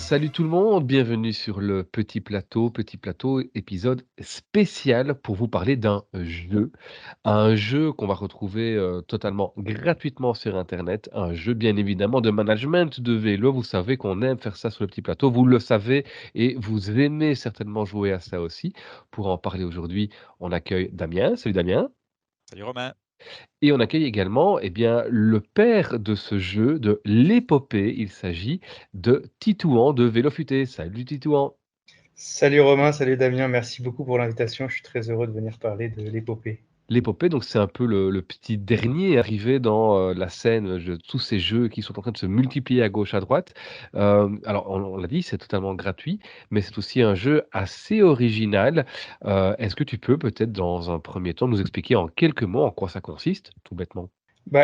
Salut tout le monde, bienvenue sur le Petit Plateau, épisode spécial pour vous parler d'un jeu. Un jeu qu'on va retrouver totalement gratuitement sur Internet, un jeu bien évidemment de management de vélo. Vous savez qu'on aime faire ça sur le Petit Plateau, vous le savez et vous aimez certainement jouer à ça aussi. Pour en parler aujourd'hui, on accueille Damien. Salut Damien. Salut Romain. Et on accueille également, eh bien, le père de ce jeu, de l'épopée. Il s'agit de Titouan de Vélo Futé. Salut Titouan. Salut Romain, salut Damien, merci beaucoup pour l'invitation. Je suis très heureux de venir parler de l'épopée. L'épopée, donc c'est un peu le petit dernier arrivé dans, la scène de tous ces jeux qui sont en train de se multiplier à gauche, à droite. Alors on l'a dit, c'est totalement gratuit, mais c'est aussi un jeu assez original. Est-ce que tu peux peut-être dans un premier temps nous expliquer en quelques mots en quoi ça consiste, tout bêtement?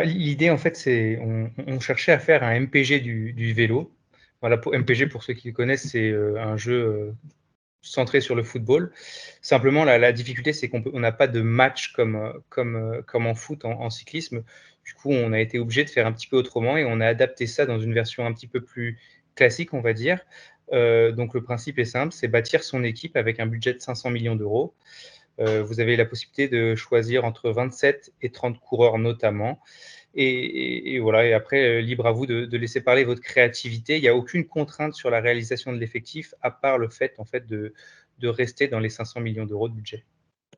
L'idée, en fait, c'est on cherchait à faire un MPG du vélo. Voilà, pour MPG, pour ceux qui le connaissent, c'est un jeu centré sur le football. Simplement, la difficulté, c'est on n'a pas de match comme en foot, en cyclisme. Du coup, on a été obligé de faire un petit peu autrement et on a adapté ça dans une version un petit peu plus classique, on va dire. Donc, le principe est simple, c'est bâtir son équipe avec un budget de 500 millions d'euros. Vous avez la possibilité de choisir entre 27 et 30 coureurs notamment. Et voilà, et après, libre à vous de laisser parler votre créativité. Il n'y a aucune contrainte sur la réalisation de l'effectif, à part le fait, en fait, de rester dans les 500 millions d'euros de budget.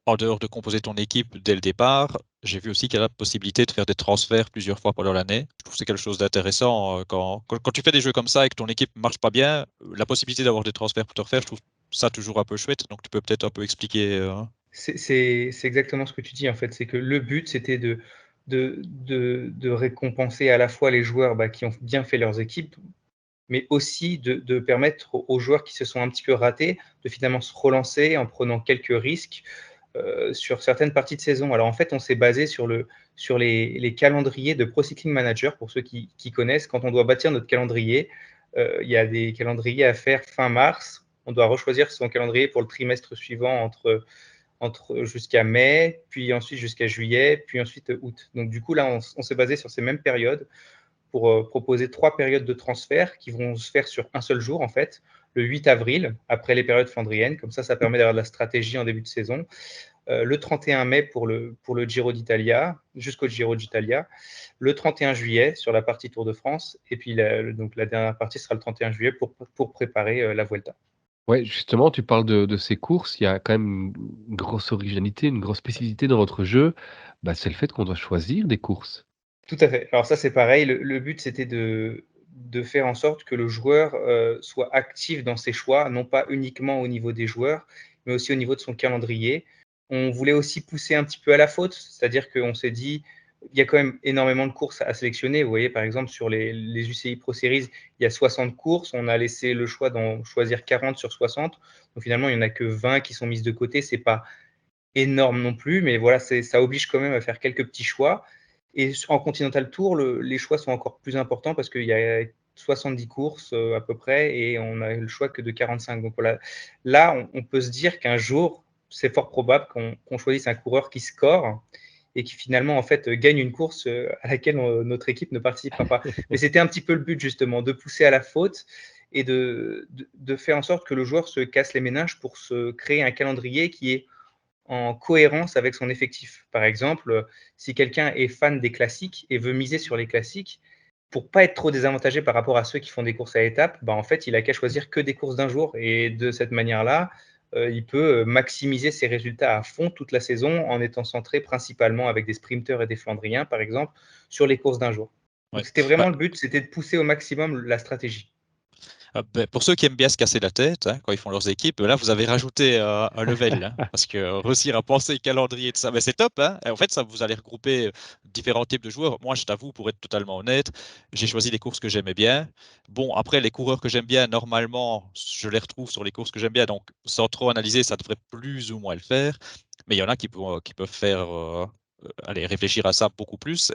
En dehors de composer ton équipe dès le départ, j'ai vu aussi qu'il y a la possibilité de faire des transferts plusieurs fois pendant l'année. Je trouve que c'est quelque chose d'intéressant. Quand tu fais des jeux comme ça et que ton équipe ne marche pas bien, la possibilité d'avoir des transferts pour te refaire, je trouve ça toujours un peu chouette. Donc tu peux peut-être un peu expliquer. C'est exactement ce que tu dis, en fait. C'est que le but, c'était de récompenser à la fois les joueurs qui ont bien fait leurs équipes, mais aussi de permettre aux joueurs qui se sont un petit peu ratés de finalement se relancer en prenant quelques risques sur certaines parties de saison. Alors en fait, on s'est basé sur les calendriers de Pro Cycling Manager, pour ceux qui connaissent. Quand on doit bâtir notre calendrier, il y a des calendriers à faire fin mars. On doit rechoisir son calendrier pour le trimestre suivant entre jusqu'à mai, puis ensuite jusqu'à juillet, puis ensuite août. Donc du coup, là, on s'est basé sur ces mêmes périodes pour proposer 3 périodes de transfert qui vont se faire sur un seul jour, en fait, le 8 avril, après les périodes flandriennes. Comme ça permet d'avoir de la stratégie en début de saison. Le 31 mai pour le Giro d'Italia, jusqu'au Giro d'Italia. Le 31 juillet sur la partie Tour de France. Et puis, donc, la dernière partie sera le 31 juillet pour préparer la Vuelta. Ouais, justement, tu parles de ces courses, il y a quand même une grosse originalité, une grosse spécificité dans votre jeu, c'est le fait qu'on doit choisir des courses. Tout à fait. Alors ça, c'est pareil. Le but, c'était de faire en sorte que le joueur soit actif dans ses choix, non pas uniquement au niveau des joueurs, mais aussi au niveau de son calendrier. On voulait aussi pousser un petit peu à la faute, c'est-à-dire qu'on s'est dit, il y a quand même énormément de courses à sélectionner. Vous voyez, par exemple, sur les UCI Pro Series, il y a 60 courses. On a laissé le choix d'en choisir 40 sur 60. Donc finalement, il n'y en a que 20 qui sont mises de côté. C'est pas énorme non plus, mais voilà, ça oblige quand même à faire quelques petits choix. Et en Continental Tour, les choix sont encore plus importants parce qu'il y a 70 courses à peu près et on a le choix que de 45. Donc voilà, là, on peut se dire qu'un jour, c'est fort probable qu'on choisisse un coureur qui score et qui finalement en fait gagne une course à laquelle notre équipe ne participera pas. Mais c'était un petit peu le but justement, de pousser à la faute et de faire en sorte que le joueur se casse les méninges pour se créer un calendrier qui est en cohérence avec son effectif. Par exemple, si quelqu'un est fan des classiques et veut miser sur les classiques, pour pas être trop désavantagé par rapport à ceux qui font des courses à étapes, en fait, il a qu'à choisir que des courses d'un jour. Et de cette manière-là, il peut maximiser ses résultats à fond toute la saison en étant centré principalement avec des sprinteurs et des flandriens, par exemple, sur les courses d'un jour. Ouais. Donc, c'était vraiment le but, c'était de pousser au maximum la stratégie. Pour ceux qui aiment bien se casser la tête quand ils font leurs équipes, là vous avez rajouté un level parce que réussir à penser calendrier de ça, c'est top. Et en fait, ça vous allez regrouper différents types de joueurs. Moi, je t'avoue, pour être totalement honnête, j'ai choisi les courses que j'aimais bien. Bon, après les coureurs que j'aime bien, normalement, je les retrouve sur les courses que j'aime bien, donc sans trop analyser, ça devrait plus ou moins le faire. Mais il y en a qui peuvent faire aller réfléchir à ça beaucoup plus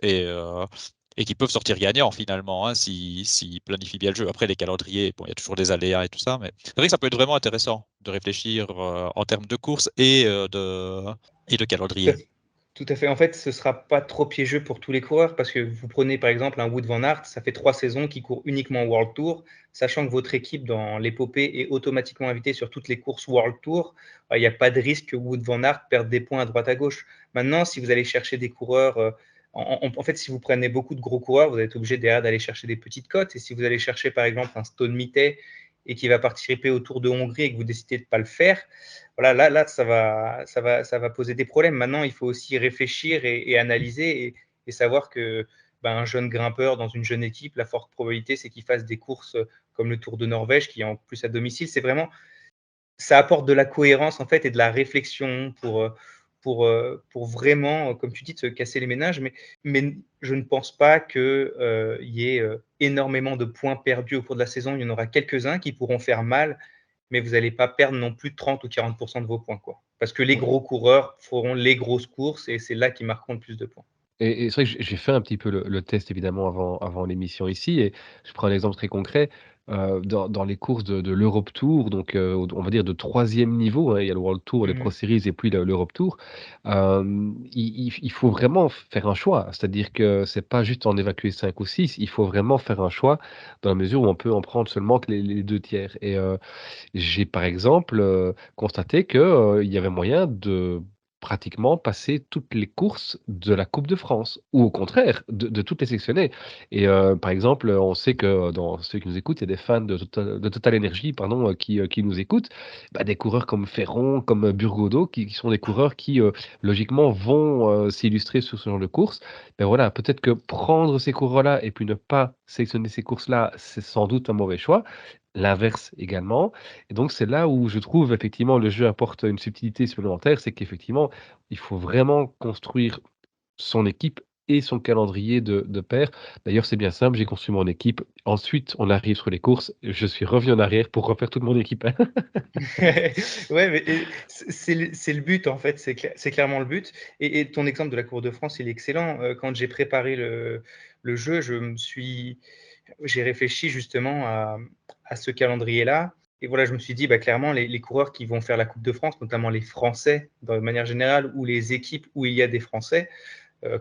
et qui peuvent sortir gagnants finalement s'ils planifient bien le jeu. Après, les calendriers, bon, il y a toujours des aléas et tout ça, mais c'est vrai que ça peut être vraiment intéressant de réfléchir en termes de course et de Tout à calendrier. Tout à fait. En fait, ce sera pas trop piégeux pour tous les coureurs parce que vous prenez par exemple un Wout van Aert, ça fait 3 saisons qu'il court uniquement World Tour, sachant que votre équipe dans l'épopée est automatiquement invitée sur toutes les courses World Tour. Il n'y a pas de risque que Wout van Aert perde des points à droite à gauche. Maintenant, si vous allez chercher des coureurs, en fait, si vous prenez beaucoup de gros coureurs, vous êtes obligé derrière d'aller chercher des petites cotes. Et si vous allez chercher par exemple un Stone Mitet et qui va participer au Tour de Hongrie et que vous décidez de ne pas le faire, voilà, là, ça va poser des problèmes. Maintenant, il faut aussi réfléchir et analyser et savoir que un jeune grimpeur dans une jeune équipe, la forte probabilité, c'est qu'il fasse des courses comme le Tour de Norvège, qui est en plus à domicile. C'est vraiment, ça apporte de la cohérence en fait et de la réflexion pour vraiment, comme tu dis, de se casser les méninges. Mais je ne pense pas qu'il y ait énormément de points perdus au cours de la saison. Il y en aura quelques-uns qui pourront faire mal, mais vous n'allez pas perdre non plus 30 ou 40% de vos points, quoi. Parce que les Ouais. gros coureurs feront les grosses courses et c'est là qu'ils marqueront le plus de points. Et c'est vrai que j'ai fait un petit peu le test évidemment avant l'émission ici et je prends un exemple très concret, dans les courses de l'Europe Tour donc on va dire de 3e niveau, hein, il y a le World Tour, les Pro Mmh. Series et puis l'Europe Tour. Il faut vraiment faire un choix, c'est-à-dire que c'est pas juste en évacuer 5 ou 6, il faut vraiment faire un choix dans la mesure où on peut en prendre seulement que les 2 tiers et j'ai par exemple, constaté que, il y avait moyen de pratiquement passer toutes les courses de la Coupe de France ou au contraire de toutes les sélectionner et par exemple, on sait que dans ceux qui nous écoutent, il y a des fans de Total Energy pardon, qui nous écoutent. Bah, des coureurs comme Ferron, comme Burgodeau qui sont des coureurs qui, logiquement vont, s'illustrer sur ce genre de course. Ben voilà, peut-être que prendre ces coureurs-là et puis ne pas sélectionner ces courses-là, c'est sans doute un mauvais choix. L'inverse également et donc c'est là où je trouve effectivement le jeu apporte une subtilité supplémentaire, c'est qu'effectivement, il faut vraiment construire son équipe et son calendrier de pair. D'ailleurs, c'est bien simple, j'ai construit mon équipe. Ensuite, on arrive sur les courses. Je suis revenu en arrière pour refaire toute mon équipe. Ouais, mais c'est le but en fait, c'est clairement le but. Et ton exemple de la Cour de France, il est excellent. Quand j'ai préparé le jeu, j'ai réfléchi justement à ce calendrier-là. Et voilà, je me suis dit, bah, clairement, les coureurs qui vont faire la Coupe de France, notamment les Français, de manière générale, ou les équipes où il y a des Français,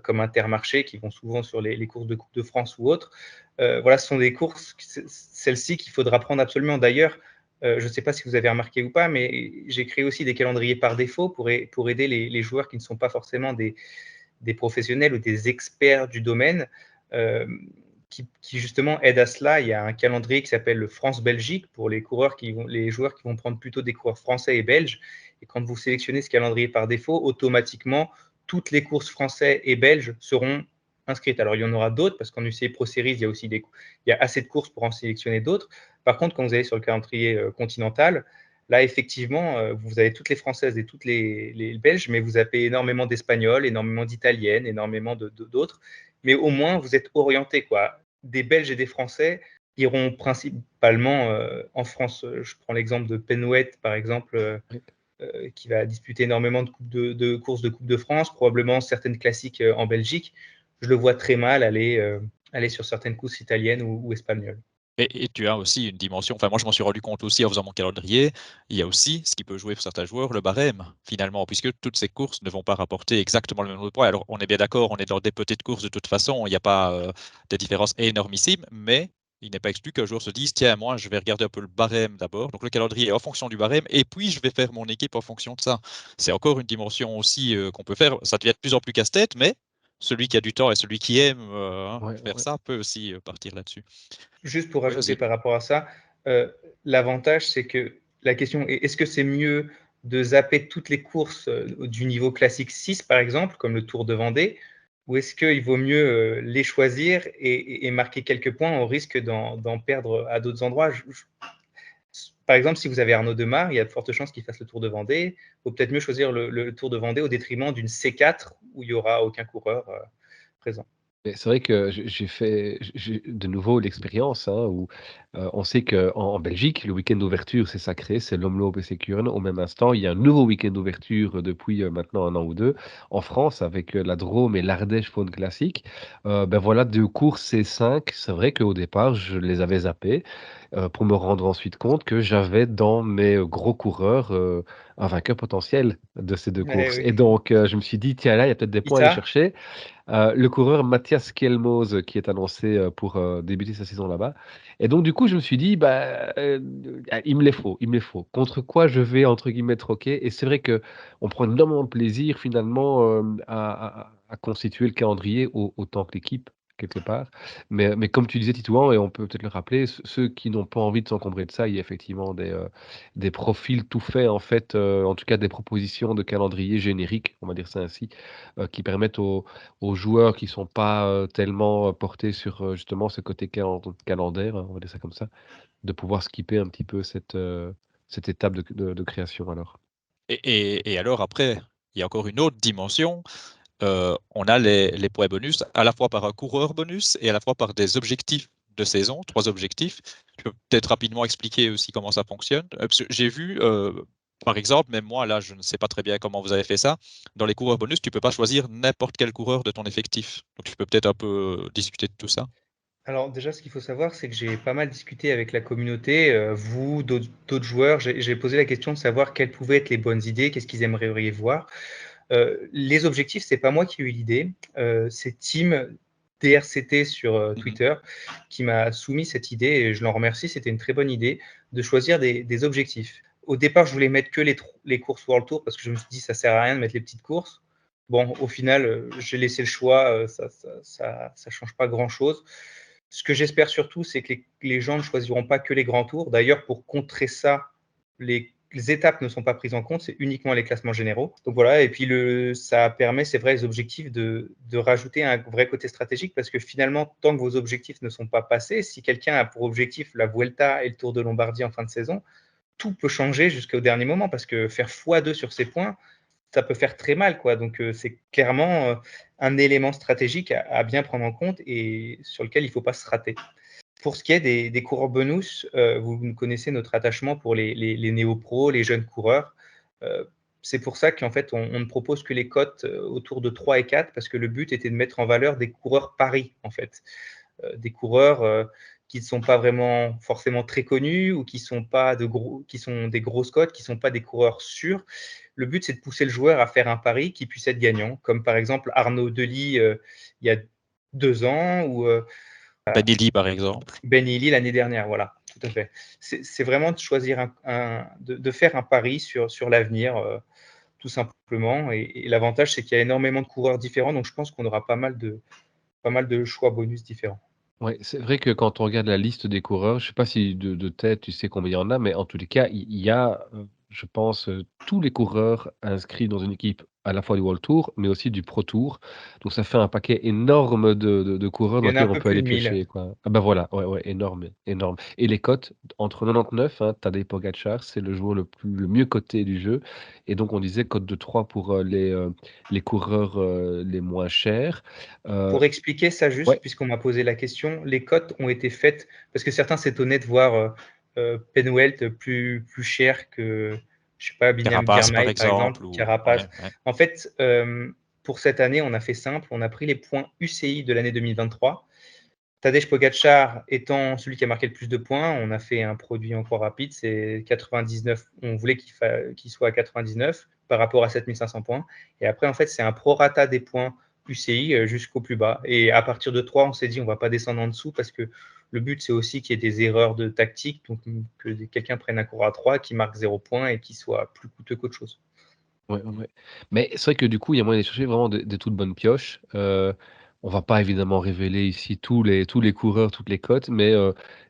comme Intermarché, qui vont souvent sur les courses de Coupe de France ou autres. Voilà, ce sont des courses, celles-ci, qu'il faudra prendre absolument. D'ailleurs, je ne sais pas si vous avez remarqué ou pas, mais j'ai créé aussi des calendriers par défaut pour aider les joueurs qui ne sont pas forcément des professionnels ou des experts du domaine, euh, qui justement aident à cela. Il y a un calendrier qui s'appelle le France-Belgique pour les joueurs qui vont prendre plutôt des coureurs français et belges. Et quand vous sélectionnez ce calendrier par défaut, automatiquement, toutes les courses français et belges seront inscrites. Alors, il y en aura d'autres, parce qu'en UCI Pro Series, il y a assez de courses pour en sélectionner d'autres. Par contre, quand vous allez sur le calendrier continental, là, effectivement, vous avez toutes les Françaises et toutes les Belges, mais vous avez énormément d'Espagnols, énormément d'Italiennes, énormément d'autres. Mais au moins, vous êtes orienté, quoi. Des Belges et des Français iront principalement en France. Je prends l'exemple de Penouet, par exemple, qui va disputer énormément de courses de Coupe de France, probablement certaines classiques en Belgique. Je le vois très mal aller sur certaines courses italiennes ou espagnoles. Et tu as aussi une dimension, enfin moi je m'en suis rendu compte aussi en faisant mon calendrier, il y a aussi ce qui peut jouer pour certains joueurs, le barème finalement, puisque toutes ces courses ne vont pas rapporter exactement le même nombre de points. Alors on est bien d'accord, on est dans des petites courses de toute façon, il n'y a pas des différences énormissimes, mais il n'est pas exclu qu'un joueur se dise, tiens, moi je vais regarder un peu le barème d'abord, donc le calendrier est en fonction du barème, et puis je vais faire mon équipe en fonction de ça. C'est encore une dimension aussi qu'on peut faire, ça devient de plus en plus casse-tête, mais celui qui a du temps et celui qui aime Ouais, faire ouais. ça peut aussi partir là-dessus. Juste pour Oui, rajouter vas-y. par rapport à ça, l'avantage, c'est que la question est, est-ce que c'est mieux de zapper toutes les courses du niveau classique 6, par exemple, comme le Tour de Vendée, ou est-ce qu'il vaut mieux les choisir et marquer quelques points au risque d'en perdre à d'autres endroits? Par exemple, si vous avez Arnaud Demar, il y a de fortes chances qu'il fasse le Tour de Vendée. Il vaut peut-être mieux choisir le Tour de Vendée au détriment d'une C4 où il n'y aura aucun coureur présent. Mais c'est vrai que j'ai fait j'ai de nouveau l'expérience, hein, où, on sait qu'en Belgique, le week-end d'ouverture, c'est sacré, c'est l'Omloop et Securen. Au même instant, il y a un nouveau week-end d'ouverture, depuis, maintenant 1 an ou 2 en France avec, la Drôme et l'Ardèche Faune Classique. Ben, voilà 2 courses C5. C'est vrai qu'au départ, je les avais zappés, pour me rendre ensuite compte que j'avais dans mes, gros coureurs, un vainqueur potentiel de ces 2 Ouais, courses oui. et donc je me suis dit: «Tiens, là, il y a peut-être des Qui points à aller ça? chercher». Le coureur Mathias Kelmoz qui est annoncé, pour, débuter sa saison là-bas et donc du coup, je me suis dit: «Bah, ah, il me les faut, il me les faut. Contre quoi je vais entre guillemets «troquer» et c'est vrai qu'on prend énormément de plaisir finalement, à constituer le calendrier autant que l'équipe quelque part. Mais comme tu disais Titouan et on peut peut-être le rappeler, ceux qui n'ont pas envie de s'encombrer de ça, il y a effectivement des profils tout faits en fait, en tout cas des propositions de calendrier génériques, on va dire ça ainsi, qui permettent aux joueurs qui sont pas, tellement, portés sur, justement ce côté calendaire, on va dire ça comme ça, de pouvoir skipper un petit peu cette étape de création alors. Et alors après, il y a encore une autre dimension. On a les points bonus à la fois par un coureur bonus et à la fois par des objectifs de saison, 3 objectifs. Tu peux peut-être rapidement expliquer aussi comment ça fonctionne? Parce que j'ai vu, par exemple, même moi là, je ne sais pas très bien comment vous avez fait ça. Dans les coureurs bonus, tu peux pas choisir n'importe quel coureur de ton effectif. Donc tu peux peut-être un peu discuter de tout ça? Alors déjà, ce qu'il faut savoir, c'est que j'ai pas mal discuté avec la communauté, vous, d'autres joueurs. J'ai posé la question de savoir quelles pouvaient être les bonnes idées, qu'est-ce qu'ils aimeriez voir. Les objectifs, c'est pas moi qui ai eu l'idée, c'est Tim DRCT sur, Mmh. Twitter qui m'a soumis cette idée et je l'en remercie. C'était une très bonne idée de choisir des objectifs. Au départ, je voulais mettre que les courses World Tour parce que je me suis dit: «Ça sert à rien de mettre les petites courses». Bon, au final, j'ai laissé le choix, ça change pas grand-chose. Ce que j'espère surtout, c'est que les gens ne choisiront pas que les grands tours. D'ailleurs, pour contrer ça, les étapes ne sont pas prises en compte, c'est uniquement les classements généraux. Donc voilà, et puis ça permet, c'est vrai, les objectifs de rajouter un vrai côté stratégique parce que finalement, tant que vos objectifs ne sont pas passés, si quelqu'un a pour objectif la Vuelta et le Tour de Lombardie en fin de saison, tout peut changer jusqu'au dernier moment parce que faire x2 sur ces points, ça peut faire très mal, quoi. Donc, c'est clairement un élément stratégique à bien prendre en compte et sur lequel il ne faut pas se rater. Pour ce qui est des coureurs bonus, vous connaissez notre attachement pour les néo-pros, les jeunes coureurs. C'est pour ça qu'en fait, on ne propose que les cotes autour de 3 et 4 parce que le but était de mettre en valeur des coureurs paris, en fait. Des coureurs qui ne sont pas vraiment forcément très connus ou qui sont des grosses cotes, qui ne sont pas des coureurs sûrs. Le but, c'est de pousser le joueur à faire un pari qui puisse être gagnant, comme par exemple Arnaud Delis il y a 2 ans ou Benelli, par exemple. Ben Illy l'année dernière. Voilà, tout à fait. C'est vraiment de choisir de faire un pari sur l'avenir, tout simplement. Et l'avantage, c'est qu'il y a énormément de coureurs différents, donc je pense qu'on aura pas mal de choix bonus différents. Ouais, c'est vrai que quand on regarde la liste des coureurs, je sais pas si de tête tu sais combien il y en a, mais en tous les cas, il y a, je pense, tous les coureurs inscrits dans une équipe à la fois du World Tour, mais aussi du Pro Tour. Donc ça fait un paquet énorme de coureurs Il dans y en a un lesquels on peu peut plus aller de 1000. piocher, quoi. Ah bah voilà, ouais, ouais, énorme, énorme et les cotes entre 99, hein, Tadej Pogačar, c'est le joueur le mieux coté du jeu et donc on disait cote de 3 pour, les coureurs, les moins chers. Heu, Pour expliquer ça juste, ouais, puisqu'on m'a posé la question, les cotes ont été faites parce que certains s'étonnaient de voir, Penwelth plus cher que, je sais pas, Binyam Carapace, par Girmay, par exemple, exemple, ou Carapaz. ouais, ouais. En fait, pour cette année, on a fait simple, on a pris les points UCI de l'année 2023. Tadej Pogacar étant celui qui a marqué le plus de points, on a fait un produit encore rapide, c'est 99. On voulait qu'il soit à 99 par rapport à 7 500 points. Et après, en fait, c'est un prorata des points UCI jusqu'au plus bas. Et à partir de 3, on s'est dit on ne va pas descendre en dessous parce que le but, c'est aussi qu'il y ait des erreurs de tactique, donc que quelqu'un prenne un cours à 3, qui marque 0 points et qui soit plus coûteux qu'autre chose. ouais, ouais, ouais. Mais c'est vrai que du coup, il y a moyen d'aller chercher vraiment des toutes bonnes pioches. On va pas évidemment révéler ici tous les coureurs, toutes les cotes, mais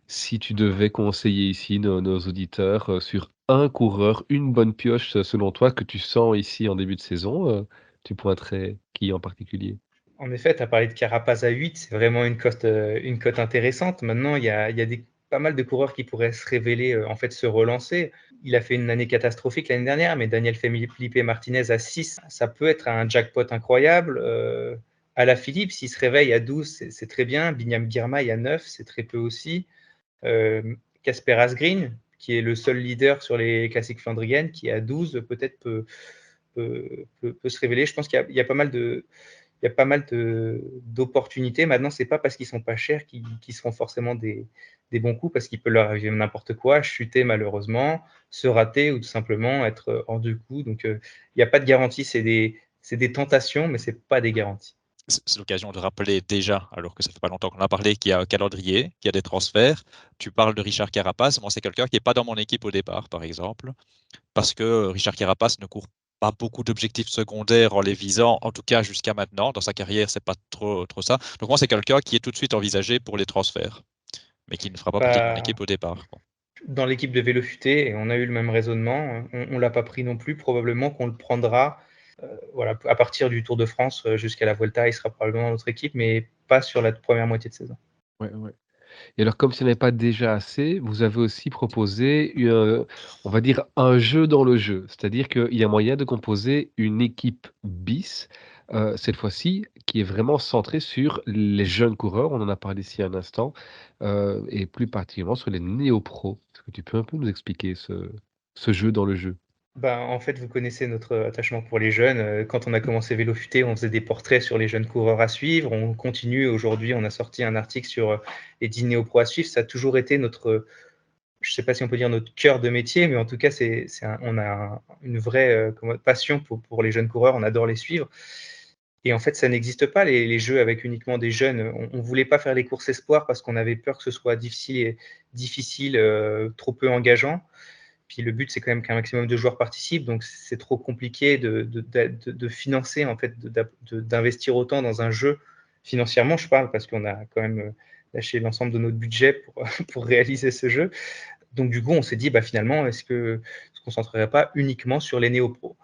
si tu devais conseiller ici nos auditeurs, sur un coureur, une bonne pioche, selon toi, que tu sens ici en début de saison, tu pointerais qui en particulier? En effet, tu as parlé de Carapaz à 8, c'est vraiment une cote intéressante. Maintenant, il y a pas mal de coureurs qui pourraient se révéler, en fait, se relancer. Il a fait une année catastrophique l'année dernière, mais Daniel Felipe Martinez à 6, ça peut être un jackpot incroyable. Alaphilippe, s'il se réveille à 12, c'est très bien. Binyam Girmay à 9, c'est très peu aussi. Casper Asgreen, qui est le seul leader sur les classiques flandriennes, qui à 12 peut-être peut se révéler. Je pense qu'il y a pas mal d'opportunités. Maintenant, c'est pas parce qu'ils sont pas chers qu'ils seront forcément des bons coups, parce qu'il peut leur arriver n'importe quoi, chuter malheureusement, se rater ou tout simplement être hors du coup. Donc, il n'y a pas de garantie. C'est des tentations, mais c'est pas des garanties. C'est l'occasion de rappeler déjà, alors que ça fait pas longtemps qu'on a parlé, qu'il y a un calendrier, qu'il y a des transferts. Tu parles de Richard Carapace. Moi, c'est quelqu'un qui n'est pas dans mon équipe au départ, par exemple, parce que Richard Carapace ne court pas beaucoup d'objectifs secondaires en les visant, en tout cas jusqu'à maintenant. Dans sa carrière, c'est pas trop ça. Donc moi, c'est quelqu'un qui est tout de suite envisagé pour les transferts, mais qui ne fera pas partie de mon équipe au départ. Dans l'équipe de Vélo Futé, on a eu le même raisonnement. On l'a pas pris non plus. Probablement qu'on le prendra voilà, à partir du Tour de France jusqu'à la Vuelta. Il sera probablement dans notre équipe, mais pas sur la première moitié de saison. Ouais, ouais. Et alors, comme s'il n'y en avait pas déjà assez, vous avez aussi proposé, on va dire, un jeu dans le jeu. C'est-à-dire qu'il y a moyen de composer une équipe bis, cette fois-ci, qui est vraiment centrée sur les jeunes coureurs. On en a parlé ici un instant, et plus particulièrement sur les néo-pros. Est-ce que tu peux un peu nous expliquer ce jeu dans le jeu? En fait, vous connaissez notre attachement pour les jeunes. Quand on a commencé Vélo Futé, on faisait des portraits sur les jeunes coureurs à suivre. On continue. Aujourd'hui, on a sorti un article sur les 10 néo-pros à suivre. Ça a toujours été notre, je ne sais pas si on peut dire notre cœur de métier, mais en tout cas, on a une vraie passion pour les jeunes coureurs. On adore les suivre. Et en fait, ça n'existe pas, les jeux avec uniquement des jeunes. On ne voulait pas faire les courses espoirs parce qu'on avait peur que ce soit difficile, trop peu engageant. Puis le but, c'est quand même qu'un maximum de joueurs participent, donc c'est trop compliqué de financer, en fait, d'investir autant dans un jeu, financièrement, je parle, parce qu'on a quand même lâché l'ensemble de notre budget pour réaliser ce jeu. Donc du coup, on s'est dit, finalement, est-ce qu'on ne se concentrerait pas uniquement sur les néo-pros?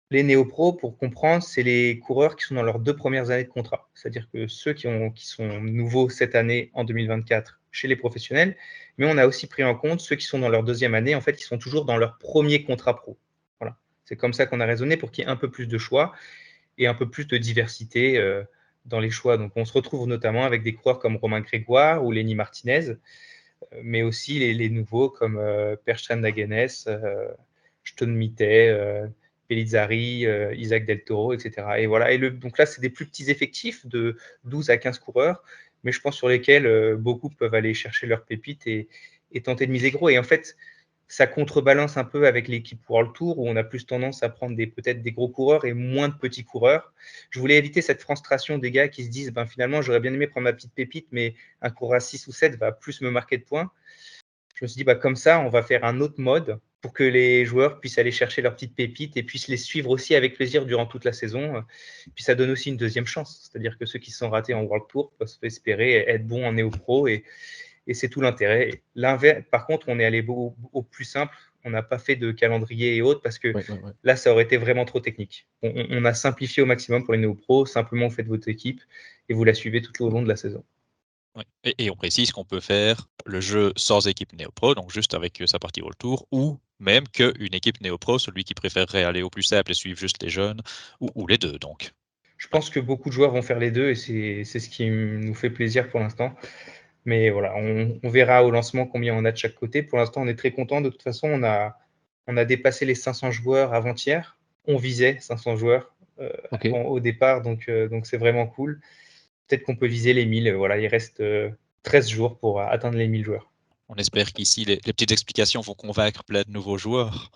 Les néo-pros, pour comprendre, c'est les coureurs qui sont dans leurs 2 premières années de contrat. C'est-à-dire que ceux qui sont nouveaux cette année, en 2024, chez les professionnels, mais on a aussi pris en compte ceux qui sont dans leur 2e année, en fait, qui sont toujours dans leur premier contrat pro. Voilà. C'est comme ça qu'on a raisonné pour qu'il y ait un peu plus de choix et un peu plus de diversité dans les choix. Donc on se retrouve notamment avec des coureurs comme Romain Grégoire ou Lenny Martinez, mais aussi les nouveaux comme Perstrand Dagenes, Stone Mittet, Pellizzari, Isaac Del Toro, etc. Et voilà. Donc là, c'est des plus petits effectifs de 12 à 15 coureurs, mais je pense sur lesquels beaucoup peuvent aller chercher leurs pépites et tenter de miser gros. Et en fait, ça contrebalance un peu avec l'équipe World Tour où on a plus tendance à prendre peut-être des gros coureurs et moins de petits coureurs. Je voulais éviter cette frustration des gars qui se disent finalement, j'aurais bien aimé prendre ma petite pépite, mais un coureur à 6 ou 7 va plus me marquer de points. Je me suis dit, comme ça, on va faire un autre mode pour que les joueurs puissent aller chercher leurs petites pépites et puissent les suivre aussi avec plaisir durant toute la saison. Puis ça donne aussi une deuxième chance. C'est-à-dire que ceux qui se sont ratés en World Tour peuvent espérer être bons en néo-pro et c'est tout l'intérêt. Par contre, on est allé au plus simple. On n'a pas fait de calendrier et autres parce que là, ça aurait été vraiment trop technique. On a simplifié au maximum pour les néo-pros. Simplement, vous faites votre équipe et vous la suivez tout au long de la saison. Oui. Et on précise qu'on peut faire le jeu sans équipe néo-pro, donc juste avec sa partie World Tour, ou même qu'une équipe néo-pro, celui qui préférerait aller au plus simple et suivre juste les jeunes, ou les deux donc. Je pense que beaucoup de joueurs vont faire les deux et c'est ce qui nous fait plaisir pour l'instant. Mais voilà, on verra au lancement combien on a de chaque côté. Pour l'instant, on est très content. De toute façon, on a dépassé les 500 joueurs avant-hier. On visait 500 joueurs au départ, donc c'est vraiment cool. Peut-être qu'on peut viser les 1000. Voilà, il reste 13 jours pour atteindre les 1000 joueurs. On espère qu'ici, les petites explications vont convaincre plein de nouveaux joueurs.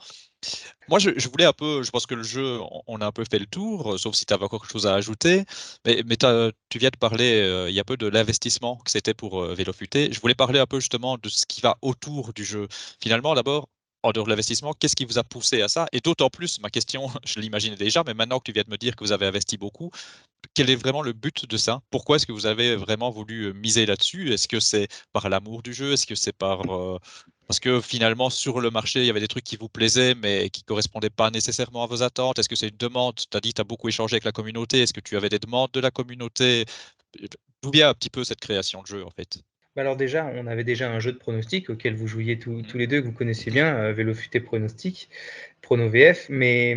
Moi, je voulais un peu, je pense que le jeu, on a un peu fait le tour, sauf si tu avais encore quelque chose à ajouter. Mais tu viens de parler il y a peu de l'investissement que c'était pour Vélo Futé. Je voulais parler un peu justement de ce qui va autour du jeu. Finalement, d'abord, en dehors de l'investissement, qu'est-ce qui vous a poussé à ça? Et d'autant plus, ma question, je l'imaginais déjà, mais maintenant que tu viens de me dire que vous avez investi beaucoup, quel est vraiment le but de ça? Pourquoi est-ce que vous avez vraiment voulu miser là-dessus? Est-ce que c'est par l'amour du jeu? Est-ce que c'est parce que finalement, sur le marché, il y avait des trucs qui vous plaisaient, mais qui ne correspondaient pas nécessairement à vos attentes? Est-ce que c'est une demande? Tu as dit que tu as beaucoup échangé avec la communauté. Est-ce que tu avais des demandes de la communauté? D'où vient un petit peu cette création de jeu, en fait? Alors déjà, on avait déjà un jeu de pronostic auquel vous jouiez tous les deux, que vous connaissiez bien, Vélo Futé Pronostic, Prono VF, mais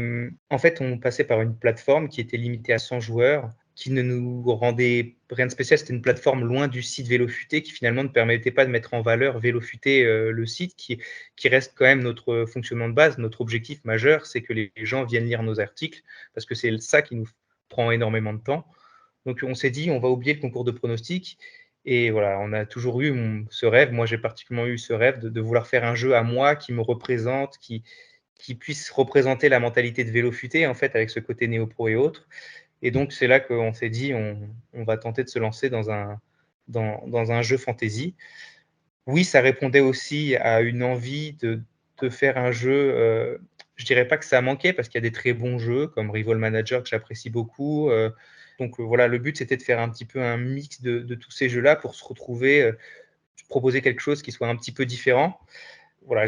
en fait, on passait par une plateforme qui était limitée à 100 joueurs qui ne nous rendait rien de spécial. C'était une plateforme loin du site Vélofuté qui finalement ne permettait pas de mettre en valeur Vélofuté, le site qui reste quand même notre fonctionnement de base. Notre objectif majeur, c'est que les gens viennent lire nos articles parce que c'est ça qui nous prend énormément de temps. Donc on s'est dit, on va oublier le concours de pronostics. Et voilà, on a toujours eu ce rêve. Moi, j'ai particulièrement eu ce rêve de vouloir faire un jeu à moi qui me représente, qui puisse représenter la mentalité de Vélofuté, en fait, avec ce côté néo-pro et autres. Et donc, c'est là qu'on s'est dit, on va tenter de se lancer dans un jeu fantasy. Oui, ça répondait aussi à une envie de faire un jeu. Je dirais pas que ça manquait parce qu'il y a des très bons jeux comme Rival Manager que j'apprécie beaucoup. Donc voilà, le but c'était de faire un petit peu un mix de tous ces jeux-là pour se retrouver, proposer quelque chose qui soit un petit peu différent. Voilà,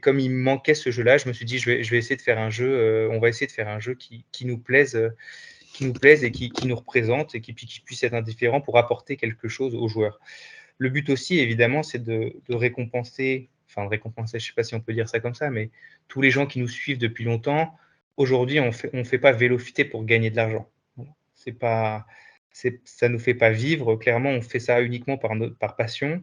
comme il me manquait ce jeu-là, je me suis dit je vais essayer de faire un jeu. On va essayer de faire un jeu qui nous plaise et qui nous représente et qui puisse être indifférent pour apporter quelque chose aux joueurs. Le but aussi, évidemment, c'est de récompenser, je ne sais pas si on peut dire ça comme ça, mais tous les gens qui nous suivent depuis longtemps. Aujourd'hui, on fait pas Vélofuté pour gagner de l'argent. Ça nous fait pas vivre. Clairement, on fait ça uniquement par passion.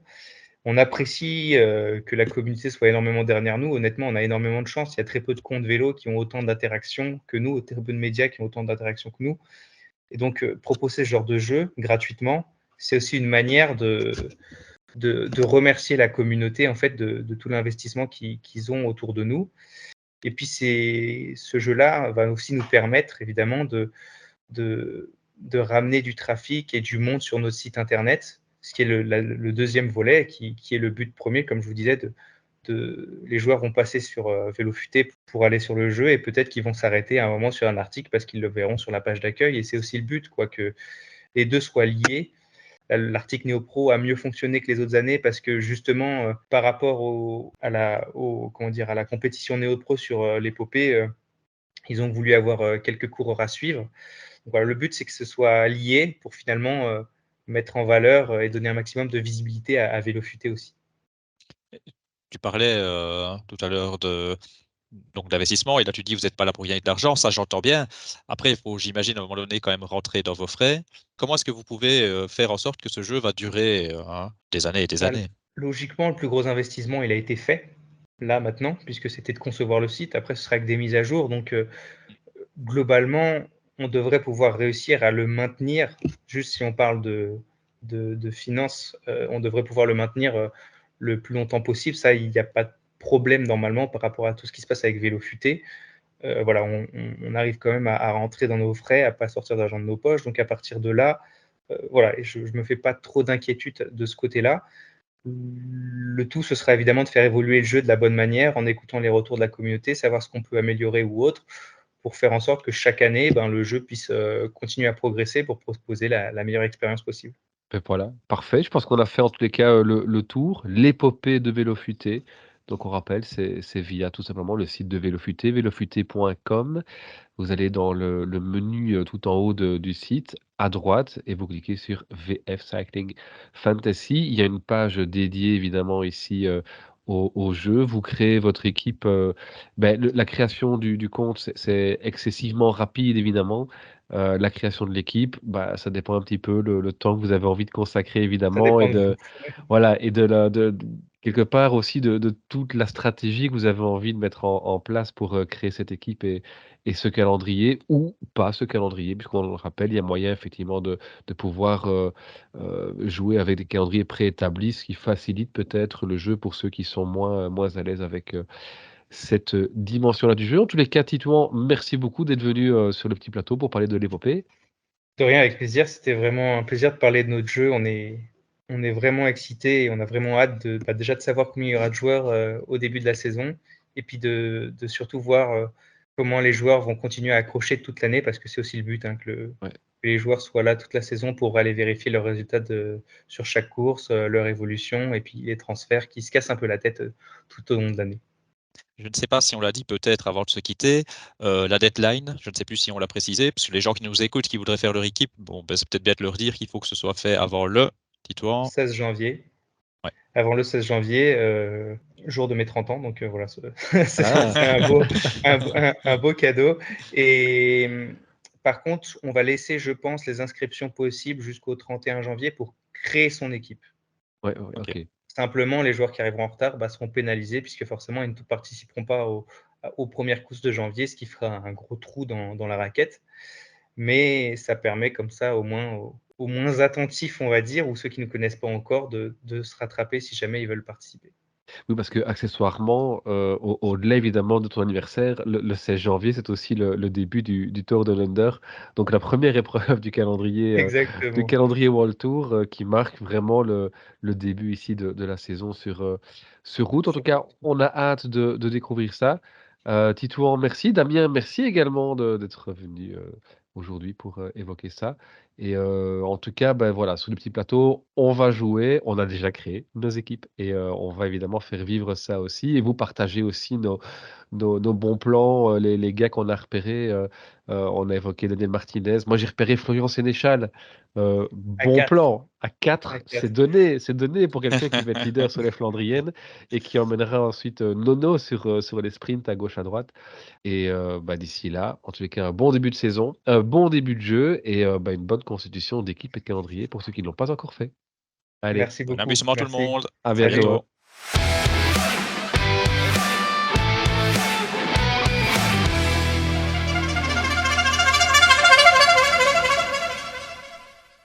On apprécie que la communauté soit énormément derrière nous. Honnêtement, on a énormément de chance. Il y a très peu de comptes vélo qui ont autant d'interactions que nous, très peu de médias qui ont autant d'interactions que nous. Et donc, proposer ce genre de jeu gratuitement, c'est aussi une manière de remercier la communauté en fait de tout l'investissement qu'ils ont autour de nous. Et puis, ce jeu-là va aussi nous permettre évidemment de ramener du trafic et du monde sur notre site internet, ce qui est le deuxième volet, qui est le but premier, comme je vous disais, les joueurs vont passer sur Vélofuté pour aller sur le jeu et peut-être qu'ils vont s'arrêter à un moment sur un article parce qu'ils le verront sur la page d'accueil. Et c'est aussi le but, que les deux soient liés. L'article NeoPro a mieux fonctionné que les autres années parce que justement, par rapport à la compétition NeoPro sur l'épopée, ils ont voulu avoir quelques coureurs à suivre. Donc, voilà, le but, c'est que ce soit lié pour finalement mettre en valeur et donner un maximum de visibilité à Vélofuté aussi. Tu parlais tout à l'heure d'investissement, et là tu dis vous n'êtes pas là pour gagner de l'argent, ça j'entends bien. Après, il faut, j'imagine, à un moment donné quand même rentrer dans vos frais. Comment est-ce que vous pouvez faire en sorte que ce jeu va durer des années et des années? Logiquement, le plus gros investissement, il a été fait là maintenant, puisque c'était de concevoir le site. Après, ce sera avec des mises à jour. Donc, globalement, on devrait pouvoir réussir à le maintenir. Juste si on parle de finances, on devrait pouvoir le maintenir le plus longtemps possible. Ça, il n'y a pas de problème normalement par rapport à tout ce qui se passe avec Vélofuté. Voilà, on arrive quand même à rentrer dans nos frais, à pas sortir d'argent de nos poches. Donc à partir de là, voilà, je me fais pas trop d'inquiétude de ce côté-là. Le tout, ce sera évidemment de faire évoluer le jeu de la bonne manière en écoutant les retours de la communauté, savoir ce qu'on peut améliorer ou autre, pour faire en sorte que chaque année, le jeu puisse continuer à progresser pour proposer la meilleure expérience possible. Et voilà, parfait. Je pense qu'on a fait en tous les cas, le tour, l'épopée de Vélofuté. Donc on rappelle, c'est via tout simplement le site de Vélofuté, vélofuté.com. Vous allez dans le menu, tout en haut du site, à droite et vous cliquez sur VF Cycling Fantasy. Il y a une page dédiée évidemment ici, au jeu. Vous créez votre équipe, la création du compte, c'est excessivement rapide évidemment. La création de l'équipe, ça dépend un petit peu le temps que vous avez envie de consacrer Ça évidemment dépend et de vous. voilà et de quelque part aussi de toute la stratégie que vous avez envie de mettre en place pour, créer cette équipe et ce calendrier ou pas ce calendrier, puisqu'on le rappelle, il y a moyen effectivement de pouvoir, jouer avec des calendriers préétablis, ce qui facilite peut-être le jeu pour ceux qui sont moins à l'aise avec, cette, dimension-là du jeu. En tous les cas, Titouan, merci beaucoup d'être venu, sur le petit plateau pour parler de l'épopée. De rien, avec plaisir. C'était vraiment un plaisir de parler de notre jeu. On est vraiment excités et on a vraiment hâte déjà de savoir combien il y aura de joueurs au début de la saison et puis de surtout voir comment les joueurs vont continuer à accrocher toute l'année parce que c'est aussi le but, que Ouais. les joueurs soient là toute la saison pour aller vérifier leurs résultats sur chaque course, leur évolution et puis les transferts qui se cassent un peu la tête tout au long de l'année. Je ne sais pas si on l'a dit peut-être avant de se quitter, la deadline, je ne sais plus si on l'a précisé, parce que les gens qui nous écoutent, qui voudraient faire leur équipe, c'est peut-être bien de leur dire qu'il faut que ce soit fait avant le, dis-toi. 16 janvier. Ouais. Avant le 16 janvier, jour de mes 30 ans. Donc voilà, Ah! c'est un beau cadeau. Et Par contre, on va laisser, je pense, les inscriptions possibles jusqu'au 31 janvier pour créer son équipe. Ouais, Ok. OK. Simplement, les joueurs qui arriveront en retard seront pénalisés puisque forcément, ils ne participeront pas aux premières courses de janvier, ce qui fera un gros trou dans la raquette. Mais ça permet comme ça, au moins, aux moins attentifs, on va dire, ou ceux qui ne connaissent pas encore, de se rattraper si jamais ils veulent participer. Oui, parce qu'accessoirement, au-delà évidemment de ton anniversaire, le 16 janvier, c'est aussi le début du Tour de l'Under. Donc la première épreuve du Exactement. calendrier World Tour, qui marque vraiment le début ici de la saison sur route. En tout cas, on a hâte de découvrir ça. Titouan, merci. Damien, merci également d'être venu, aujourd'hui pour, évoquer ça. Et en tout cas, ben, voilà, sur le petit plateau, on va jouer. On a déjà créé nos équipes et on va évidemment faire vivre ça aussi et vous partager aussi nos bons plans, les gars qu'on a repérés. On a évoqué Daniel Martinez. Moi, j'ai repéré Florian Sénéchal. À Bon 4. plan. À 4, À 4. c'est donné pour quelqu'un qui va être leader sur les Flandriennes et qui emmènera ensuite Nono sur les sprints à gauche, à droite. Et bah, d'ici là, en tous les cas, un bon début de saison, un bon début de jeu et bah, une bonne constitution d'équipe et de calendrier pour ceux qui ne l'ont pas encore fait. Allez, Merci Bon beaucoup. amusement tout le Merci. monde. à À Salut. bientôt. bientôt.